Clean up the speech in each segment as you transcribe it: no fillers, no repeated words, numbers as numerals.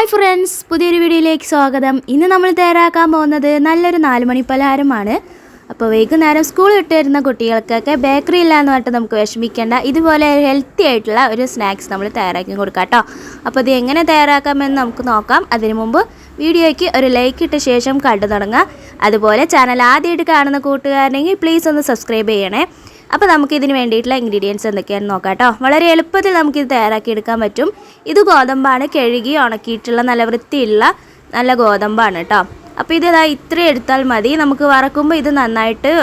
Hi friends, പുതിയൊരു വീഡിയോയിലേക്ക് സ്വാഗതം. ഇന്ന് നമ്മൾ തയ്യാറാക്കാൻ പോകുന്നത് നല്ലൊരു 4 മണി പലഹാരമാണ്. അപ്പോൾ വൈകുന്നേരം സ്കൂൾ വിട്ട് വരുന്ന കുട്ടികൾക്കൊക്കെ ബേക്കറി ഇല്ല എന്ന് പറഞ്ഞിട്ട് നമുക്ക് വിഷമിക്കേണ്ട, ഇതുപോലെ ഹെൽത്തി ആയിട്ടുള്ള ഒരു സ്നാക്സ് നമ്മൾ തയ്യാറാക്കി കൊടുക്കാം കേട്ടോ. അപ്പോൾ ഇത് എങ്ങനെ തയ്യാറാക്കാമെന്ന് നമുക്ക് നോക്കാം. അതിനു മുമ്പ് വീഡിയോയ്ക്ക് ഒരു ലൈക്ക് ഇട്ട ശേഷം കണ്ടു തുടങ്ങാം. അതുപോലെ ചാനൽ ആദ്യമായിട്ട് കാണുന്ന കൂട്ടുകാരനെങ്കിൽ പ്ലീസ് ഒന്ന് സബ്സ്ക്രൈബ് ചെയ്യണേ. അപ്പോൾ നമുക്ക് ഇതിന് വേണ്ടിയിട്ടുള്ള ഇൻഗ്രീഡിയൻസ് എന്തൊക്കെയാണെന്ന് നോക്കാം കേട്ടോ. വളരെ എളുപ്പത്തിൽ നമുക്കിത് തയ്യാറാക്കിയെടുക്കാൻ പറ്റും. ഇത് ഗോതമ്പാണ്, കഴുകി ഉണക്കിയിട്ടുള്ള നല്ല വൃത്തിയുള്ള നല്ല ഗോതമ്പാണ് കേട്ടോ. അപ്പോൾ ഇത് ഇത്രയും എടുത്താൽ മതി. നമുക്ക് വറക്കുമ്പോൾ ഇത് നന്നായിട്ട്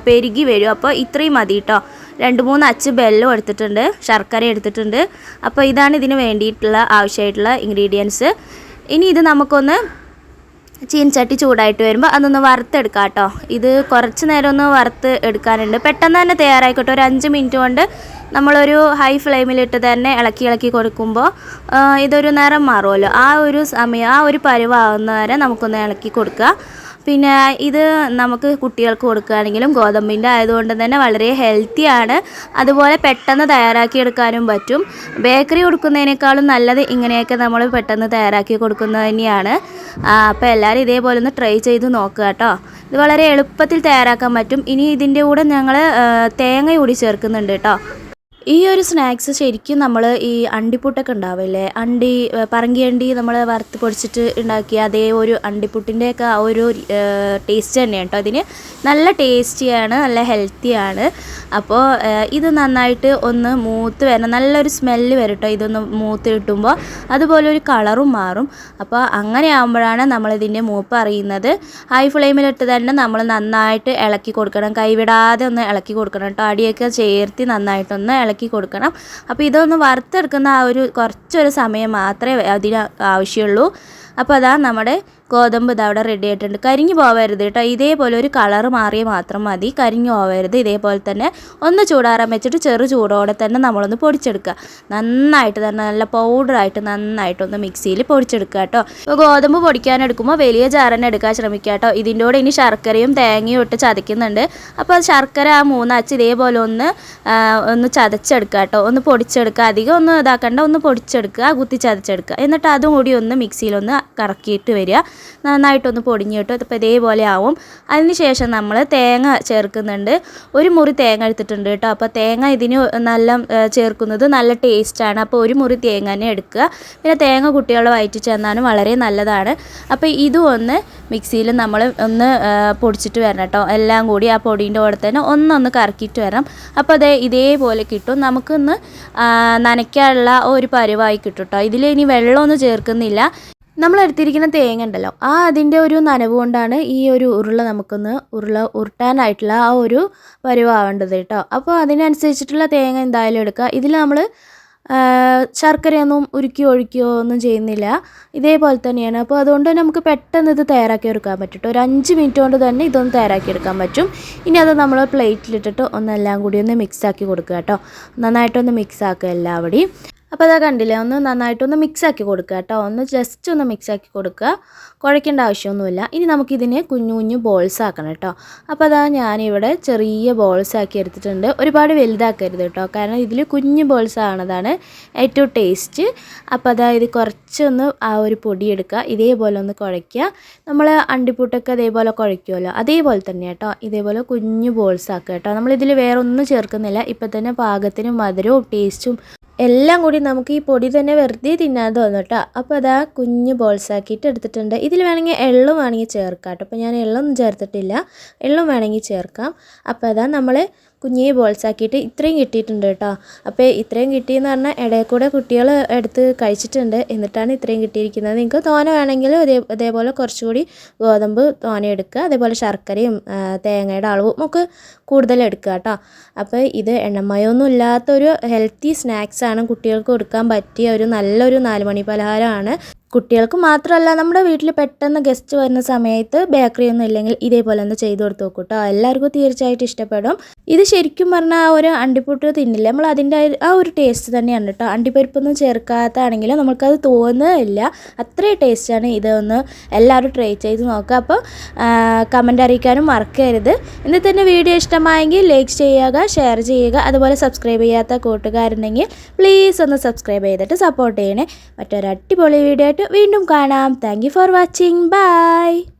പെരുകി വരും. അപ്പോൾ ഇത്രയും മതി കേട്ടോ. 2-3 അച്ച് ബെല്ലും എടുത്തിട്ടുണ്ട്, ശർക്കര എടുത്തിട്ടുണ്ട്. അപ്പോൾ ഇതാണ് ഇതിന് വേണ്ടിയിട്ടുള്ള ആവശ്യമായിട്ടുള്ള ഇൻഗ്രീഡിയൻസ്. ഇനി ഇത് നമുക്കൊന്ന് ചീനച്ചട്ടി ചൂടായിട്ട് വരുമ്പോൾ അതൊന്ന് വറുത്തെടുക്കാം കേട്ടോ. ഇത് കുറച്ച് നേരം ഒന്ന് വറുത്ത് എടുക്കാനുണ്ട്. പെട്ടെന്ന് തന്നെ തയ്യാറായിക്കോട്ടെ. ഒരു 5 മിനിറ്റ് കൊണ്ട് നമ്മളൊരു ഹൈ ഫ്ലെയിമിലിട്ട് തന്നെ ഇളക്കി കൊടുക്കുമ്പോൾ ഇതൊരു നിറം മാറുമല്ലോ. ആ ഒരു സമയം, ആ ഒരു പരുവാകുന്ന വരെ നമുക്കൊന്ന് ഇളക്കി കൊടുക്കുക. പിന്നെ ഇത് നമുക്ക് കുട്ടികൾക്ക് കൊടുക്കുകയാണെങ്കിലും ഗോതമ്പിൻ്റെ ആയതുകൊണ്ട് തന്നെ വളരെ ഹെൽത്തിയാണ്. അതുപോലെ പെട്ടെന്ന് തയ്യാറാക്കിയെടുക്കാനും പറ്റും. ബേക്കറി കൊടുക്കുന്നതിനേക്കാളും നല്ലത് ഇങ്ങനെയൊക്കെ നമ്മൾ പെട്ടെന്ന് തയ്യാറാക്കി കൊടുക്കുന്നത് തന്നെയാണ്. അപ്പോൾ എല്ലാവരും ഇതേപോലെ ഒന്ന് ട്രൈ ചെയ്ത് നോക്കുക കേട്ടോ. ഇത് വളരെ എളുപ്പത്തിൽ തയ്യാറാക്കാൻ പറ്റും. ഇനി ഇതിൻ്റെ കൂടെ ഞങ്ങൾ തേങ്ങ കൂടി ചേർക്കുന്നുണ്ട് കേട്ടോ. ഈ ഒരു സ്നാക്സ് ശരിക്കും നമ്മൾ ഈ അണ്ടിപ്പുട്ടൊക്കെ ഉണ്ടാവില്ലേ, പറങ്കിയണ്ടി നമ്മൾ വറുത്ത് പൊടിച്ചിട്ട് ഉണ്ടാക്കിയ അതേ ഒരു അണ്ടിപ്പുട്ടിൻ്റെയൊക്കെ ആ ഒരു ടേസ്റ്റ് തന്നെയാണ് കേട്ടോ. ഇതിന് നല്ല ടേസ്റ്റിയാണ്, നല്ല ഹെൽത്തിയാണ്. അപ്പോൾ ഇത് നന്നായിട്ട് ഒന്ന് മൂത്ത് വരണം, നല്ലൊരു സ്മെല്ല് വരും കേട്ടോ. ഇതൊന്ന് മൂത്ത് കിട്ടുമ്പോൾ അതുപോലെ ഒരു കളറും മാറും. അപ്പോൾ അങ്ങനെ ആകുമ്പോഴാണ് നമ്മളിതിൻ്റെ മൂപ്പ് അറിയുന്നത്. ഹൈ ഫ്ലെയിമിലിട്ട് തന്നെ നമ്മൾ നന്നായിട്ട് ഇളക്കി കൊടുക്കണം, കൈവിടാതെ ഒന്ന് ഇളക്കി കൊടുക്കണം കേട്ടോ. അടിയൊക്കെ ചേർത്ത് നന്നായിട്ടൊന്ന് ഇളക്കി കൊടുക്കണം. അപ്പോൾ ഇതൊന്ന് വറുത്തെടുക്കുന്ന ആ ഒരു കുറച്ചൊരു സമയം മാത്രമേ അതിന് ആവശ്യമുള്ളൂ. അപ്പോൾ അതാ നമ്മുടെ ഗോതമ്പ് ഇതവിടെ റെഡി ആയിട്ടുണ്ട്. കരിഞ്ഞു പോവരുത് കേട്ടോ. ഇതേപോലെ ഒരു കളറ് മാറിയ മാത്രം മതി, കരിഞ്ഞു പോവരുത്. ഇതേപോലെ തന്നെ ഒന്ന് ചൂടാറാൻ വെച്ചിട്ട് ചെറു ചൂടോടെ തന്നെ നമ്മളൊന്ന് പൊടിച്ചെടുക്കുക. നന്നായിട്ട് തന്നെ നല്ല പൗഡറായിട്ട് നന്നായിട്ടൊന്ന് മിക്സിയിൽ പൊടിച്ചെടുക്കുക കേട്ടോ. ഇപ്പോൾ ഗോതമ്പ് പൊടിക്കാനെടുക്കുമ്പോൾ വലിയ ജാറന്നെ എടുക്കാൻ ശ്രമിക്കുക കേട്ടോ. ഇതിൻ്റെ കൂടെ ഇനി ശർക്കരയും തേങ്ങയും ഇട്ട് ചതയ്ക്കുന്നുണ്ട്. അപ്പോൾ ശർക്കര ആ 3 അച്ച് ഇതേപോലെ ഒന്ന് ചതച്ചെടുക്കുക കേട്ടോ. ഒന്ന് പൊടിച്ചെടുക്കുക, അധികം ഒന്ന് ഇതാക്കണ്ട, ഒന്ന് പൊടിച്ചെടുക്കുക, കുത്തി ചതച്ചെടുക്കുക. എന്നിട്ട് അതും കൂടി ഒന്ന് മിക്സിയിലൊന്ന് കറക്കിയിട്ട് വരിക. നന്നായിട്ടൊന്ന് പൊടിഞ്ഞ് കിട്ടും. അപ്പോൾ ഇതേപോലെ ആവും. അതിന് ശേഷം നമ്മൾ തേങ്ങ ചേർക്കുന്നുണ്ട്. ഒരു മുറി തേങ്ങ എടുത്തിട്ടുണ്ട് കേട്ടോ. അപ്പോൾ തേങ്ങ ഇതിന് നല്ല ചേർക്കുന്നത് നല്ല ടേസ്റ്റാണ്. അപ്പോൾ ഒരു മുറി തേങ്ങ തന്നെ എടുക്കുക. പിന്നെ തേങ്ങ കുട്ടികളുടെ വയറ്റിൽ ചെന്നാലും വളരെ നല്ലതാണ്. അപ്പോൾ ഇതും ഒന്ന് മിക്സിയിൽ നമ്മൾ ഒന്ന് പൊടിച്ചിട്ട് വരണം കേട്ടോ. എല്ലാം കൂടി ആ പൊടീൻ്റെ കൂടെ തന്നെ ഒന്നൊന്ന് കറക്കിയിട്ട് വരണം. അപ്പോൾ ഇതേപോലെ കിട്ടും. നമുക്കൊന്ന് നനയ്ക്കാനുള്ള ഒരു പരുവായി കിട്ടും കേട്ടോ. ഇതിൽ ഇനി വെള്ളമൊന്നും ചേർക്കുന്നില്ല. നമ്മളെടുത്തിരിക്കുന്ന തേങ്ങ ഉണ്ടല്ലോ, അതിൻ്റെ ഒരു നനവ് കൊണ്ടാണ് ഈ ഒരു നമുക്കൊന്ന് ഉരുട്ടാനായിട്ടുള്ള ആ ഒരു പരുവാവേണ്ടത് കേട്ടോ. അപ്പോൾ അതിനനുസരിച്ചിട്ടുള്ള തേങ്ങ എന്തായാലും എടുക്കുക. ഇതിൽ നമ്മൾ ശർക്കരയൊന്നും ഒഴിക്കുകയോ ഒന്നും ചെയ്യുന്നില്ല, ഇതേപോലെ തന്നെയാണ്. അപ്പോൾ അതുകൊണ്ട് നമുക്ക് പെട്ടെന്ന് ഇത് തയ്യാറാക്കി എടുക്കാൻ പറ്റും കേട്ടോ. ഒരു 5 മിനിറ്റ് കൊണ്ട് തന്നെ ഇതൊന്ന് തയ്യാറാക്കി എടുക്കാൻ പറ്റും. ഇനി അത് നമ്മൾ പ്ലേറ്റിലിട്ടിട്ട് ഒന്നെല്ലാം കൂടി ഒന്ന് മിക്സാക്കി കൊടുക്കുക കേട്ടോ. നന്നായിട്ടൊന്ന് മിക്സാക്കുക എല്ലാവിടെയും. അപ്പോൾ അതാ കണ്ടില്ലേ, ഒന്ന് നന്നായിട്ടൊന്ന് മിക്സാക്കി കൊടുക്കുക കേട്ടോ. ജസ്റ്റ് ഒന്ന് മിക്സാക്കി കൊടുക്കുക, കുഴയ്ക്കേണ്ട ആവശ്യമൊന്നുമില്ല. ഇനി നമുക്കിതിനെ കുഞ്ഞു ബോൾസ് ആക്കണം കേട്ടോ. അപ്പോൾ അതാ ഞാനിവിടെ ചെറിയ ബോൾസ് ആക്കി എടുത്തിട്ടുണ്ട്. ഒരുപാട് വലുതാക്കരുത് കേട്ടോ, കാരണം ഇതിൽ കുഞ്ഞു ബോൾസ് ആണതാണ് ഏറ്റവും ടേസ്റ്റ്. അപ്പോൾ അതാ ഇത് കുറച്ചൊന്ന് ആ ഒരു പൊടി എടുക്കുക, ഇതേപോലെ ഒന്ന് കുഴയ്ക്കുക. നമ്മൾ അണ്ടിപ്പൂട്ടൊക്കെ അതേപോലെ കുഴയ്ക്കുമല്ലോ, അതേപോലെ തന്നെ കേട്ടോ. ഇതേപോലെ കുഞ്ഞു ബോൾസ് ആക്കുക കേട്ടോ. നമ്മളിതിൽ വേറെ ഒന്നും ചേർക്കുന്നില്ല. ഇപ്പം തന്നെ പാകത്തിന് മധുരവും ടേസ്റ്റും എല്ലാം കൂടി നമുക്ക് ഈ പൊടി തന്നെ വെറുതെ തിന്നാൻ തോന്നും കേട്ടോ. അപ്പോൾ അതാ കുഞ്ഞ് ബോൾസ് ആക്കിയിട്ട് എടുത്തിട്ടുണ്ട്. ഇതിൽ വേണമെങ്കിൽ എള്ളും വേണമെങ്കിൽ ചേർക്കാം കേട്ടോ. അപ്പോൾ ഞാൻ എള്ളൊന്നും ചേർത്തിട്ടില്ല, എള്ളും വേണമെങ്കിൽ ചേർക്കാം. അപ്പോൾ അതാ നമ്മൾ കുഞ്ഞേ ബോൾസ് ആക്കിയിട്ട് ഇത്രയും കിട്ടിയിട്ടുണ്ട് കേട്ടോ. അപ്പോൾ ഇത്രയും കിട്ടിയെന്ന് പറഞ്ഞാൽ ഇടയിൽ കൂടെ കുട്ടികൾ എടുത്ത് കഴിച്ചിട്ടുണ്ട്, എന്നിട്ടാണ് ഇത്രയും കിട്ടിയിരിക്കുന്നത്. നിങ്ങൾക്ക് തോന വേണമെങ്കിൽ അതേപോലെ കുറച്ചുകൂടി ഗോതമ്പ് തോന എടുക്കുക. അതേപോലെ ശർക്കരയും തേങ്ങയുടെ അളവും ഒക്കെ കൂടുതൽ എടുക്കുക കേട്ടോ. അപ്പോൾ ഇത് എണ്ണമയമൊന്നും ഇല്ലാത്തൊരു ഹെൽത്തി സ്നാക്സാണ്. കുട്ടികൾക്ക് കൊടുക്കാൻ പറ്റിയ ഒരു നല്ലൊരു 4 മണി പലഹാരമാണ്. കുട്ടികൾക്ക് മാത്രമല്ല, നമ്മുടെ വീട്ടിൽ പെട്ടെന്ന് ഗസ്റ്റ് വരുന്ന സമയത്ത് ബേക്കറി ഒന്നും ഇല്ലെങ്കിൽ ഇതേപോലെ ഒന്ന് ചെയ്ത് കൊടുത്ത് നോക്കൂ കേട്ടോ. എല്ലാവർക്കും തീർച്ചയായിട്ടും ഇഷ്ടപ്പെടും. ഇത് ശരിക്കും പറഞ്ഞാൽ ആ ഒരു അണ്ടിപ്പുട്ട് തിന്നില്ല, നമ്മൾ അതിൻ്റെ ആ ഒരു ടേസ്റ്റ് തന്നെയാണ് കേട്ടോ. അണ്ടിപ്പരിപ്പൊന്നും ചേർക്കാത്താണെങ്കിൽ നമുക്കത് തോന്നുന്നില്ല, അത്രയും ടേസ്റ്റാണ്. ഇതൊന്ന് എല്ലാവരും ട്രൈ ചെയ്ത് നോക്കുക. അപ്പോൾ കമൻ്റ് അറിയിക്കാനും മറക്കരുത്. എന്നിട്ട് തന്നെ വീഡിയോ ഇഷ്ടമായെങ്കിൽ ലൈക്ക് ചെയ്യുക, ഷെയർ ചെയ്യുക. അതുപോലെ സബ്സ്ക്രൈബ് ചെയ്യാത്ത കൂട്ടുകാരുണ്ടെങ്കിൽ പ്ലീസ് ഒന്ന് സബ്സ്ക്രൈബ് ചെയ്തിട്ട് സപ്പോർട്ട് ചെയ്യണേ. മറ്റൊരു അടിപൊളി വീഡിയോ ആയിട്ട് വീഡിയോ വീണ്ടും കാണാം. Thank you for watching. By.